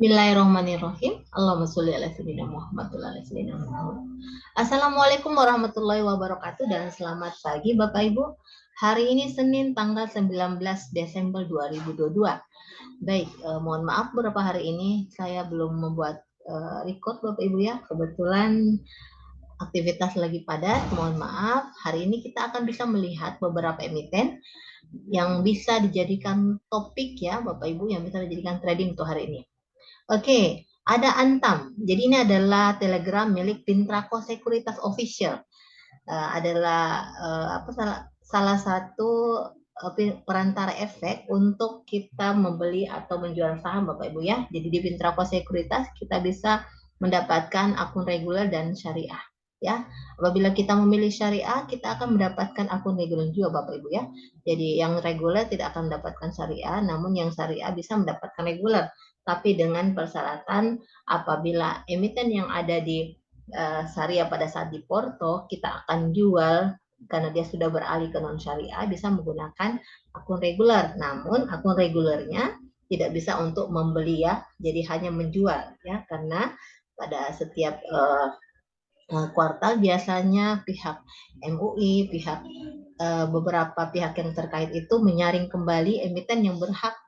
Bismillahirrahmanirrahim. Allahumma sholli ala sayyidina Muhammad wa ala sayyidina Muhammad. Assalamualaikum warahmatullahi wabarakatuh dan selamat pagi Bapak Ibu. Hari ini Senin tanggal 19 Desember 2022. Baik, mohon maaf beberapa hari ini saya belum membuat record Bapak Ibu ya. Kebetulan aktivitas lagi padat, mohon maaf. Hari ini kita akan bisa melihat beberapa emiten yang bisa dijadikan topik ya Bapak Ibu, yang bisa dijadikan trading untuk hari ini. Oke, ada Antam. Jadi ini adalah Telegram milik Pintraco Sekuritas Official. Adalah salah satu perantara efek untuk kita membeli atau menjual saham Bapak Ibu ya. Jadi di Pintraco Sekuritas kita bisa mendapatkan akun reguler dan syariah ya. Apabila kita memilih syariah, kita akan mendapatkan akun reguler juga Bapak Ibu ya. Jadi yang reguler tidak akan mendapatkan syariah, namun yang syariah bisa mendapatkan reguler. Tapi dengan persyaratan apabila emiten yang ada di syariah pada saat di Porto, kita akan jual karena dia sudah beralih ke non syariah bisa menggunakan akun reguler. Namun akun regulernya tidak bisa untuk membeli ya, jadi hanya menjual ya, karena pada setiap kuartal biasanya pihak MUI, pihak beberapa pihak yang terkait itu menyaring kembali emiten yang berhak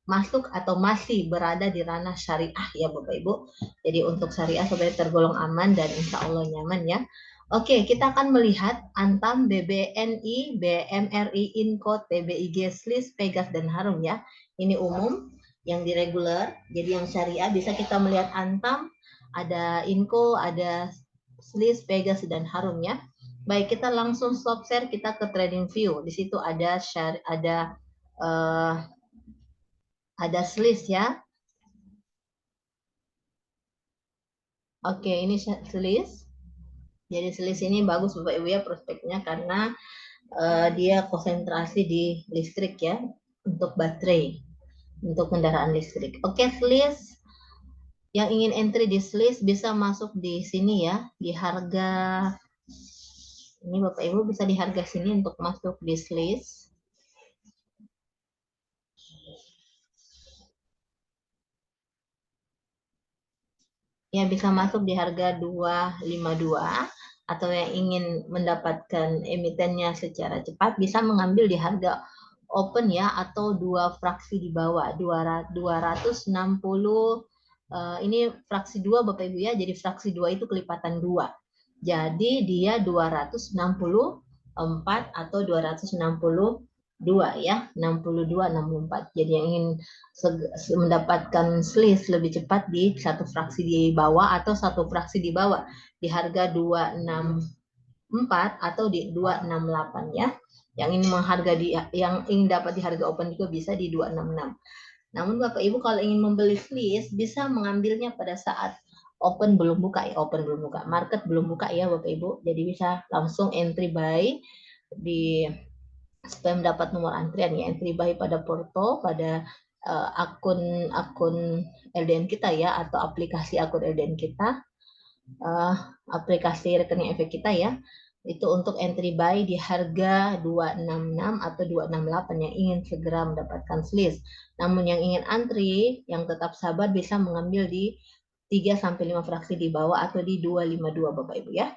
masuk atau masih berada di ranah syariah ya Bapak Ibu. Jadi untuk syariah supaya tergolong aman dan insya Allah nyaman ya. Oke, kita akan melihat Antam, BBNI, BMRI, Inco, TBIG, SLIS, Pegas, dan Harum ya. Ini umum yang direguler. Jadi yang syariah bisa kita melihat Antam, ada Inco, ada SLIS, Pegas, dan Harum ya. Baik, kita langsung stop share, kita ke trading view. Di situ ada ada SLIS ya. Oke, ini SLIS. Jadi SLIS ini bagus Bapak Ibu ya prospeknya karena dia konsentrasi di listrik ya, untuk baterai, untuk kendaraan listrik. Oke, SLIS yang ingin entry di SLIS bisa masuk di sini ya, di harga ini Bapak Ibu bisa di harga sini untuk masuk di SLIS. Ya bisa masuk di harga 252, atau yang ingin mendapatkan emitennya secara cepat bisa mengambil di harga open ya, atau dua fraksi di bawah 260. Ini fraksi 2 Bapak Ibu ya, jadi fraksi 2 itu kelipatan 2, jadi dia 264 atau 262 ya, 62 64. Jadi yang ingin mendapatkan slice lebih cepat di satu fraksi di bawah atau satu fraksi di bawah di harga 264 atau di 268 ya. Yang ini yang ingin dapat di harga open juga bisa di 266. Namun Bapak Ibu kalau ingin membeli slice bisa mengambilnya pada saat open belum buka ya, market belum buka ya Bapak Ibu. Jadi bisa langsung entry buy di supaya mendapat nomor antrian ya, entry buy pada Porto, pada akun LDN kita ya, atau aplikasi akun LDN kita, aplikasi rekening efek kita ya, itu untuk entry buy di harga 266 atau 268 yang ingin segera mendapatkan slice. Namun yang ingin antri, yang tetap sabar bisa mengambil di 3-5 fraksi di bawah atau di 252 Bapak Ibu ya.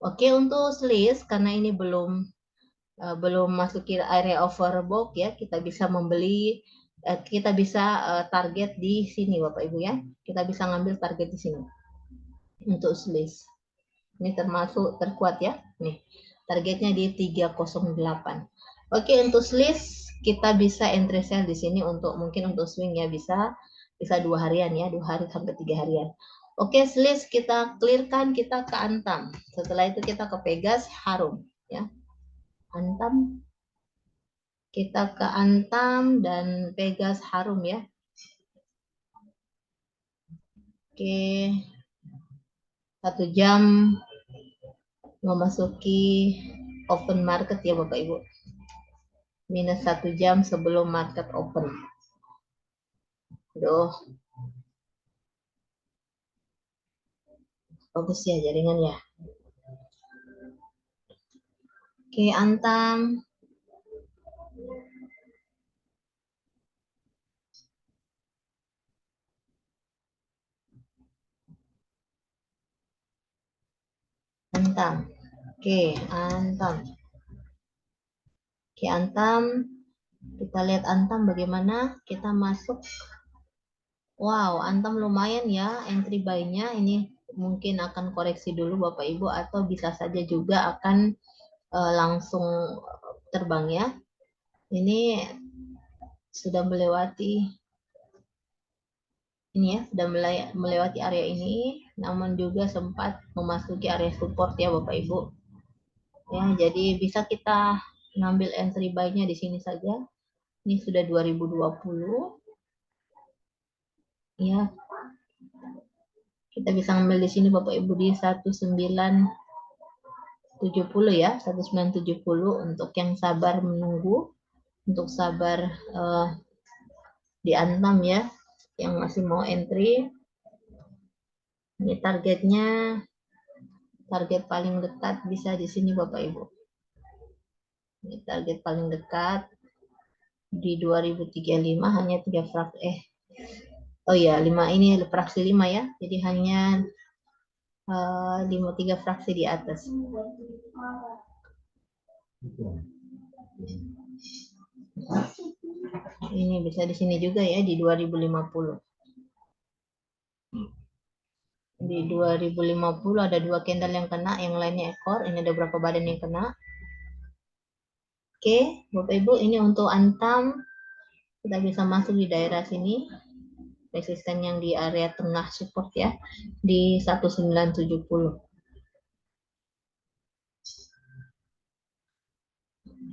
Oke, untuk slice karena ini belum masuk ke area overbought ya, kita bisa membeli, kita bisa target di sini Bapak Ibu ya, kita bisa ngambil target di sini untuk slice. Ini termasuk terkuat ya, nih targetnya di 308. Oke, untuk slice kita bisa entry sell di sini untuk mungkin untuk swing ya, bisa 2 harian ya, 2 hari sampai 3 harian. Oke, slice kita clearkan, kita ke Antam. Setelah itu kita ke Pegas, Harum ya. Antam, kita ke Antam dan Pegas, Harum ya. Oke, 1 jam memasuki open market ya Bapak Ibu. Minus 1 jam sebelum market open. Aduh, bagus ya jaringan ya. Oke, Antam. Antam. Oke, Antam. Oke, Antam. Kita lihat Antam bagaimana. Kita masuk. Wow, Antam lumayan ya entry buy-nya. Ini mungkin akan koreksi dulu Bapak Ibu atau bisa saja juga akan langsung terbang ya. Ini sudah melewati sudah melewati area ini, namun juga sempat memasuki area support ya Bapak Ibu. Ya, jadi bisa kita ngambil entry buy-nya di sini saja. Ini sudah 2020. Ya, kita bisa ngambil di sini Bapak Ibu di 1970 ya, 1970 untuk yang sabar menunggu, untuk sabar diantam ya, yang masih mau entry. Ini targetnya, target paling dekat bisa di sini Bapak Ibu. Ini target paling dekat di 2035 hanya 3 fraksi. Oh ya, 5 ini fraksi 5 ya. Jadi hanya 3 fraksi di atas. Ini bisa di sini juga ya di 2050. Di 2050 ada 2 candle yang kena, yang lainnya ekor. Ini ada berapa badan yang kena. Oke, Bapak Ibu, ini untuk Antam kita bisa masuk di daerah sini. Resisten yang di area tengah support ya di 1970.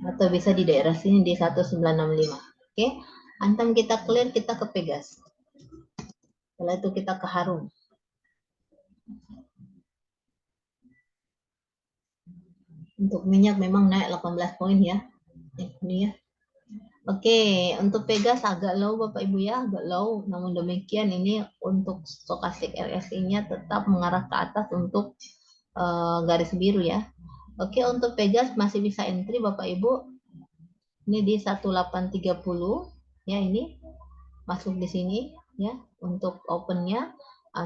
Atau bisa di daerah sini di 1965. Oke, Antam kita clear, kita ke Pegas. Setelah itu kita ke Harum. Untuk minyak memang naik 18 poin ya. Ini ya. Oke, untuk Pegas agak low Bapak Ibu ya, agak low. Namun demikian ini untuk stokastik RSI-nya tetap mengarah ke atas untuk garis biru ya. Oke, untuk Pegas masih bisa entry Bapak Ibu. Ini di 1830 ya, ini masuk di sini ya untuk opennya.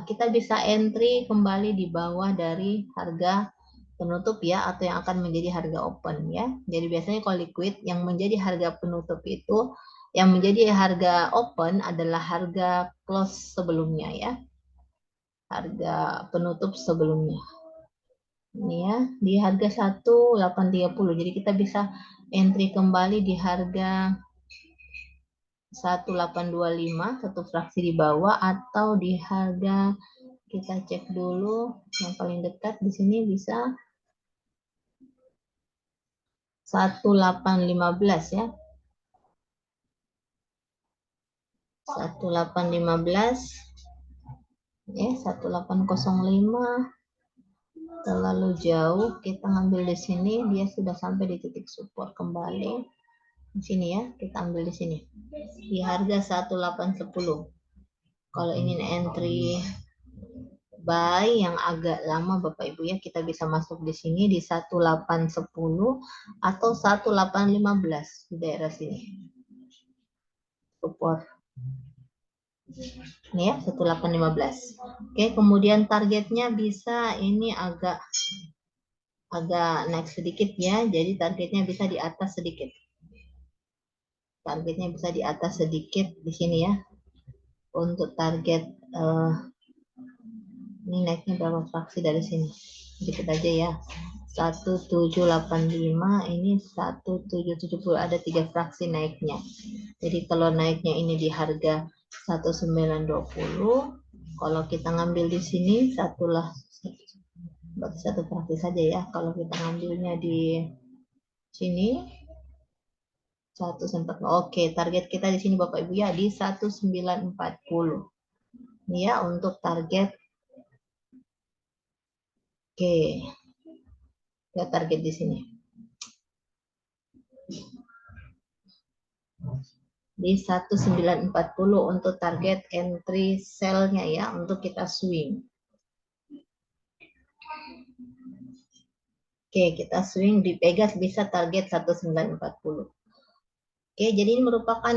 Kita bisa entry kembali di bawah dari harga penutup ya, atau yang akan menjadi harga open ya. Jadi biasanya kalau liquid yang menjadi harga penutup itu, yang menjadi harga open adalah harga close sebelumnya ya, harga penutup sebelumnya. Ini ya di harga 1830. Jadi kita bisa entry kembali di harga 1825, satu fraksi di bawah, atau di harga, kita cek dulu yang paling dekat di sini bisa 1815 ya. 1815 ya, 1805 terlalu jauh, kita ambil di sini, dia sudah sampai di titik support kembali di sini ya, kita ambil di sini di harga 1810. Kalau ini entry buy yang agak lama Bapak Ibu ya, kita bisa masuk di sini di 1810 atau 1815 di daerah sini support ini ya, 1815. Oke, kemudian targetnya bisa ini agak naik sedikit ya, jadi targetnya bisa di atas sedikit, targetnya bisa di atas sedikit di sini ya. Untuk target ini naiknya berapa fraksi dari sini, sedikit aja ya, 1785, ini 1770, ada 3 fraksi naiknya. Jadi kalau naiknya ini di harga 1920, kalau kita ngambil di sini satu fraksi saja ya, kalau kita ngambilnya di sini 140. Oke, target kita di sini Bapak Ibu ya di 1940. Ini ya untuk target. Oke. Ya, target di sini. Di 1940 untuk target entry sell-nya ya, untuk kita swing. Oke, kita swing di Pegas bisa target 1940. Oke, jadi ini merupakan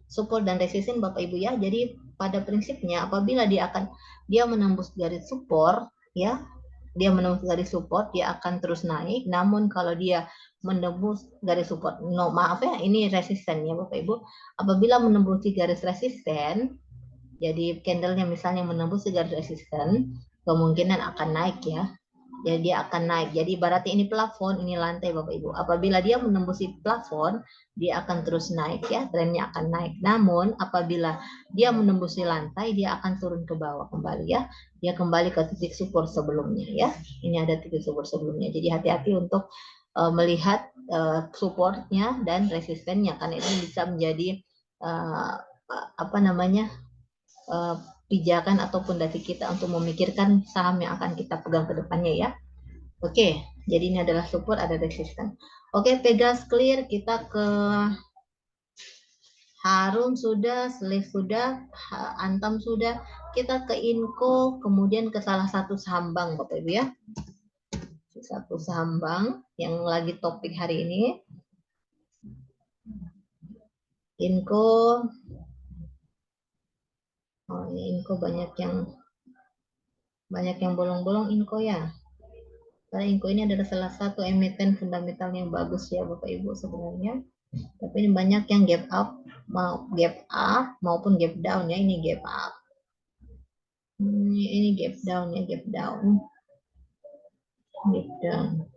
support dan resisten Bapak Ibu ya. Jadi pada prinsipnya apabila dia menembus garis support ya, dia menembus garis support, dia akan terus naik. Namun kalau dia menembus garis support, maaf ya, ini resisten ya Bapak Ibu. Apabila menembus garis resisten, jadi candlenya misalnya menembus garis resisten, kemungkinan akan naik ya. Jadi dia akan naik. Jadi berarti ini plafon, ini lantai Bapak Ibu. Apabila dia menembusi plafon, dia akan terus naik ya, trennya akan naik. Namun apabila dia menembusi lantai, dia akan turun ke bawah kembali ya. Dia kembali ke titik support sebelumnya ya. Ini ada titik support sebelumnya. Jadi hati-hati untuk melihat supportnya dan resistennya, karena ini bisa menjadi apa namanya pijakan ataupun dari kita untuk memikirkan saham yang akan kita pegang ke depannya ya. Oke, jadi ini adalah support, ada resisten. Oke, Pegas clear, kita ke Harum sudah, Slave sudah, Antam sudah, kita ke Inco, kemudian ke salah satu saham bank Bapak Ibu ya. Satu saham bank yang lagi topik hari ini. Inco, oh ini Inco banyak yang bolong-bolong Inco ya. Karena Inco ini adalah salah satu emiten fundamental yang bagus ya Bapak Ibu sebenarnya. Tapi ini banyak yang gap up, gap up maupun gap down ya. Ini gap up. Ini gap down ya, gap down. Gap down.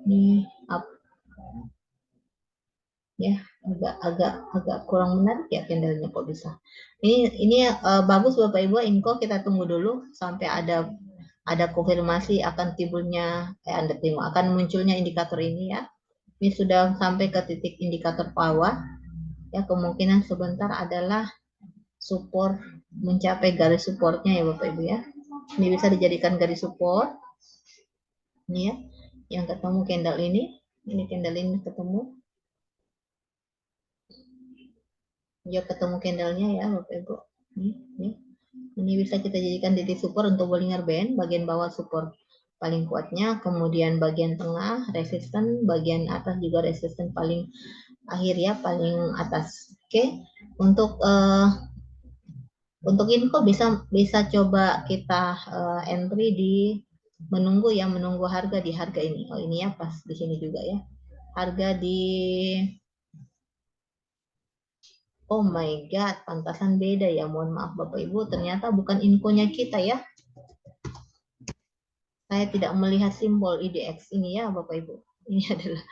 Ini up. Ya, agak kurang menarik ya candlenya kok bisa. Ini bagus Bapak Ibu, Inco kita tunggu dulu sampai ada konfirmasi akan timbulnya akan munculnya indikator ini ya. Ini sudah sampai ke titik indikator bawah. Ya, kemungkinan sebentar adalah support, mencapai garis supportnya ya Bapak Ibu ya. Ini bisa dijadikan garis support. Ini ya, yang ketemu candle ini candle ini ketemu. Ya, ketemu candlenya ya Bapak Ibu. Ini bisa kita jadikan titik support untuk Bollinger Band, bagian bawah support paling kuatnya, kemudian bagian tengah resisten, bagian atas juga resisten paling akhir ya, paling atas. Oke. Untuk info bisa coba kita entry di menunggu harga di harga ini. Oh, ini ya pas di sini juga ya. Harga di Oh my God, pantasan beda ya. Mohon maaf Bapak Ibu, ternyata bukan infonya kita ya. Saya tidak melihat simbol IDX ini ya Bapak Ibu. Ini adalah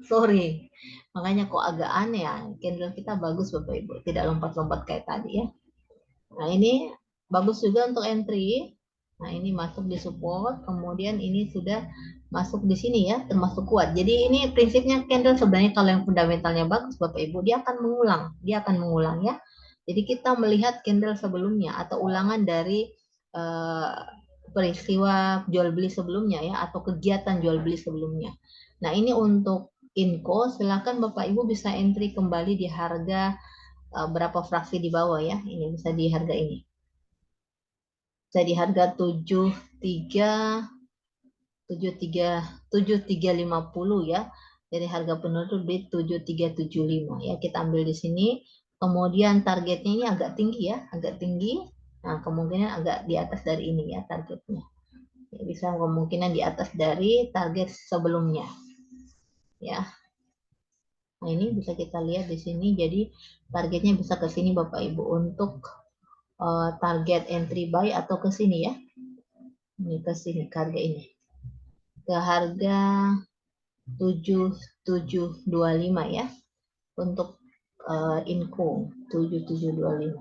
sorry. Makanya kok agak aneh ya. Candle kita bagus Bapak Ibu, tidak lompat-lompat kayak tadi ya. Nah, ini bagus juga untuk entry. Nah, ini masuk di support, kemudian ini sudah masuk di sini ya, termasuk kuat. Jadi ini prinsipnya candle sebenarnya kalau yang fundamentalnya bagus Bapak Ibu, dia akan mengulang ya. Jadi kita melihat candle sebelumnya atau ulangan dari peristiwa jual beli sebelumnya ya, atau kegiatan jual beli sebelumnya. Nah, ini untuk Inco, silakan Bapak Ibu bisa entry kembali di harga berapa fraksi di bawah ya. Ini bisa di harga ini. Bisa di harga 7350 ya. Dari harga penutup di 7375 ya. Kita ambil di sini. Kemudian targetnya ini agak tinggi ya, agak tinggi. Nah, kemungkinan agak di atas dari ini ya targetnya. Ya, bisa kemungkinan di atas dari target sebelumnya. Ya. Nah, ini bisa kita lihat di sini. Jadi targetnya bisa ke sini Bapak Ibu untuk target entry buy atau ke sini ya. Ini ke sini harga ini. Ke harga 7725 ya. Untuk Inco 7725.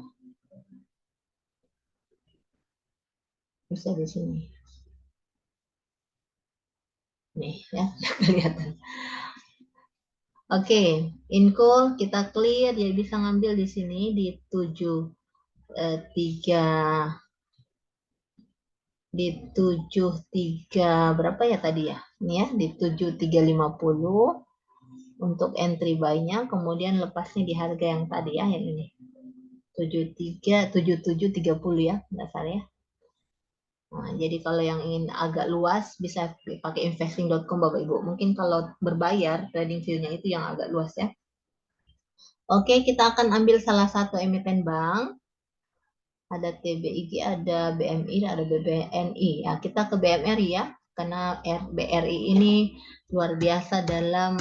Bisa di sini. Nih ya, kelihatan. Oke, Inco kita clear, jadi bisa ngambil di sini di 73 berapa ya tadi ya? Ini ya di 7350 untuk entry buy-nya, kemudian lepasnya di harga yang tadi ya, yang ini 7730 ya dasarnya. Nah, jadi kalau yang ingin agak luas bisa pakai investing.com Bapak Ibu. Mungkin kalau berbayar trading view-nya itu yang agak luas ya. Oke, kita akan ambil salah satu emiten bank. ada TBIG, ada BMI, ada BBNI. Ya, kita ke BMRI ya, karena BRI ini luar biasa dalam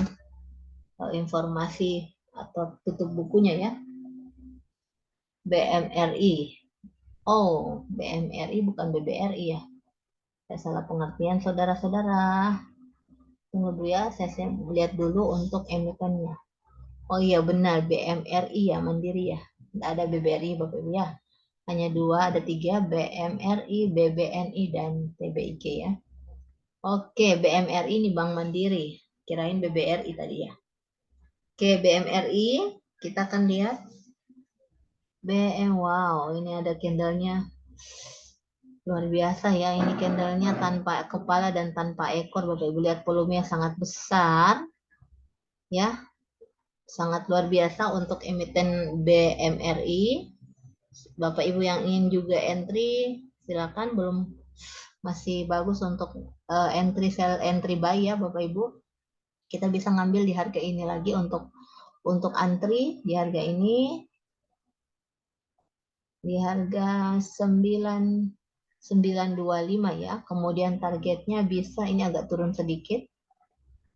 informasi atau tutup bukunya ya. BMRI. Oh, BMRI bukan BBRI ya. Saya salah pengertian saudara-saudara. Tunggu dulu ya, saya lihat dulu untuk emitennya. Oh iya benar, BMRI ya, Mandiri ya. Tidak ada BBRI Bapak Ibu ya. Hanya dua, ada tiga, BMRI, BBNI, dan TBIG ya. Oke, BMRI ini Bank Mandiri. Kirain BBRI tadi ya. Oke, BMRI, kita akan lihat. wow, ini ada candlenya. Luar biasa ya, ini candlenya tanpa kepala dan tanpa ekor. Bapak Ibu lihat volumenya sangat besar. Ya, sangat luar biasa untuk emiten BMRI. Bapak Ibu yang ingin juga entry, silakan. Belum, masih bagus untuk entry buy ya Bapak Ibu. Kita bisa ngambil di harga ini lagi untuk antri di harga ini, di harga 9.925 ya. Kemudian targetnya bisa, ini agak turun sedikit.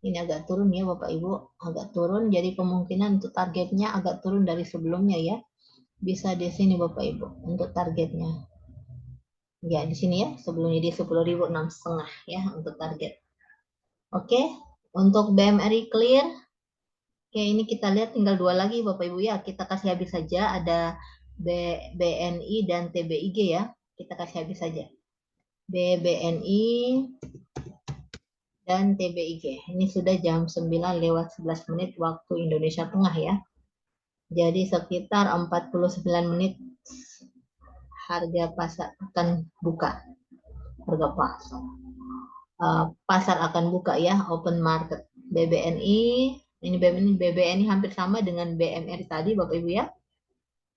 Ini agak turun ya Bapak Ibu, agak turun. Jadi kemungkinan untuk targetnya agak turun dari sebelumnya ya. Bisa di sini Bapak Ibu untuk targetnya. Ya di sini ya, sebelumnya di 10.006,5 ya untuk target. Oke, untuk BMRI clear. Oke, ini kita lihat tinggal dua lagi Bapak Ibu ya. Kita kasih habis saja, ada BNI dan TBIG ya. Kita kasih habis saja. BNI dan TBIG. Ini sudah jam 9:11 waktu Indonesia Tengah ya. Jadi sekitar 49 menit harga pasar akan buka. Harga pasar. Pasar akan buka ya, open market. BBNI, ini BBNI hampir sama dengan BMRI tadi Bapak Ibu ya.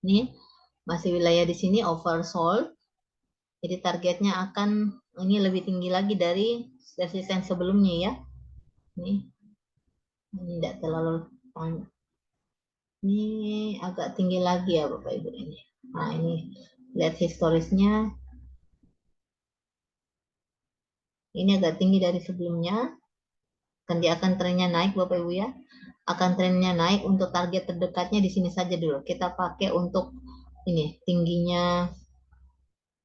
Ini masih wilayah di sini oversold. Jadi targetnya akan ini lebih tinggi lagi dari resisten sebelumnya ya. Ini tidak terlalu panjang. Ini agak tinggi lagi ya Bapak Ibu ini. Nah ini lihat historisnya. Ini agak tinggi dari sebelumnya. Kan dia akan trennya naik Bapak Ibu ya. Akan trennya naik. Untuk target terdekatnya di sini saja dulu. Kita pakai untuk ini tingginya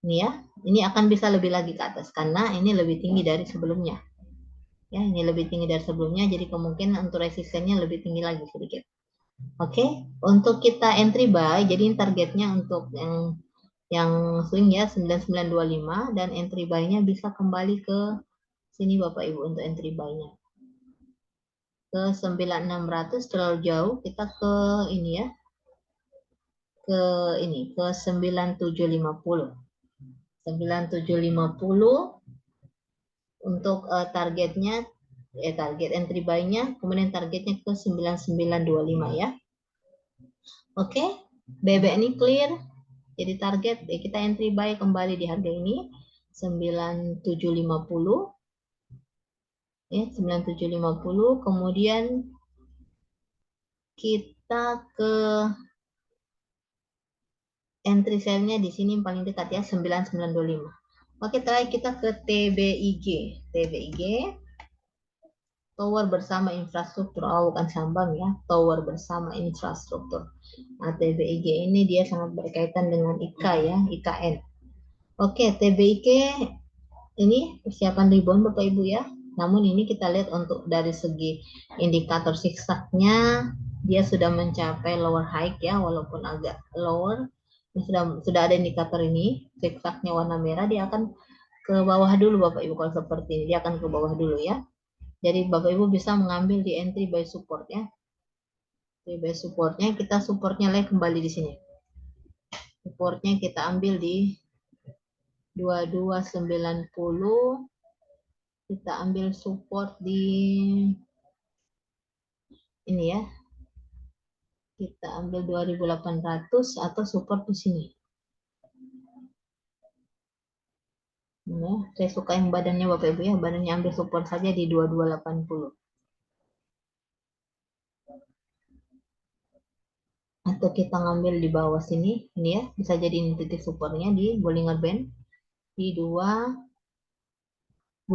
ini ya. Ini akan bisa lebih lagi ke atas karena ini lebih tinggi dari sebelumnya. Ya, ini lebih tinggi dari sebelumnya, jadi kemungkinan untuk resistennya lebih tinggi lagi sedikit. Oke, untuk kita entry buy, jadi targetnya untuk yang swing ya 9925 dan entry buy-nya bisa kembali ke sini Bapak Ibu untuk entry buy-nya. Ke 9600 terlalu jauh, kita ke ini ya. Ke ini, ke 9750. 9750 untuk targetnya target entry buy-nya, kemudian targetnya ke 9925 ya. Oke, BBNI clear. Jadi target kita entry buy kembali di harga ini 9750 ya, 9750. Kemudian kita ke entry sale-nya di sini paling dekat ya 9925. Oke, terakhir kita ke TBIG. TBIG Tower Bersama Infrastruktur, bukan Sambang ya, Tower Bersama Infrastruktur. Nah, TBIG ini dia sangat berkaitan dengan IKA ya, IKN. Oke, TBIG ini persiapan rebound Bapak Ibu ya. Namun ini kita lihat untuk dari segi indikator zigzagnya dia sudah mencapai lower high ya, walaupun agak lower. Sudah ada indikator ini, zigzagnya warna merah, dia akan ke bawah dulu Bapak Ibu. Kalau seperti ini dia akan ke bawah dulu ya. Jadi Bapak Ibu bisa mengambil di entry by support ya. Entry by supportnya, kita supportnya lagi kembali di sini. Supportnya kita ambil di 2290. Kita ambil support di ini ya. Kita ambil 2800 atau support di sini. Ya, saya suka yang badannya Bapak Ibu ya, badannya ambil support saja di 2280. atau kita ngambil di bawah sini, ini ya, bisa jadi ini titik supportnya di Bollinger Band di 2250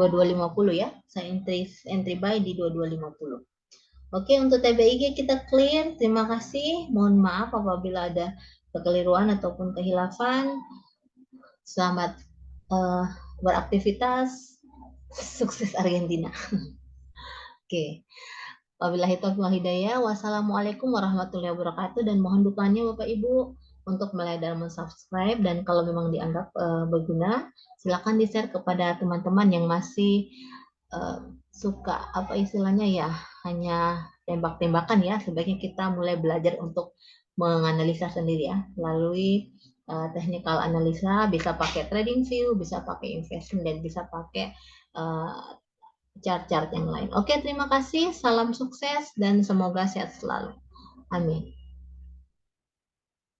ya. Saya entry buy di 2250. Oke, untuk TBIG kita clear. Terima kasih. Mohon maaf apabila ada kekeliruan ataupun kehilafan. Selamat beraktivitas. Sukses Argentina. Oke. Wabillahi taufiq wal hidayah. Wassalamualaikum warahmatullahi wabarakatuh. Dan mohon dukungannya Bapak Ibu untuk like dan subscribe, dan kalau memang dianggap berguna, silakan di-share kepada teman-teman yang masih suka apa istilahnya ya, hanya tembak-tembakan ya. Sebaiknya kita mulai belajar untuk menganalisa sendiri ya, melalui technical analisa, bisa pakai trading view, bisa pakai investment, dan bisa pakai chart-chart yang lain. Oke, terima kasih. Salam sukses dan semoga sehat selalu. Amin.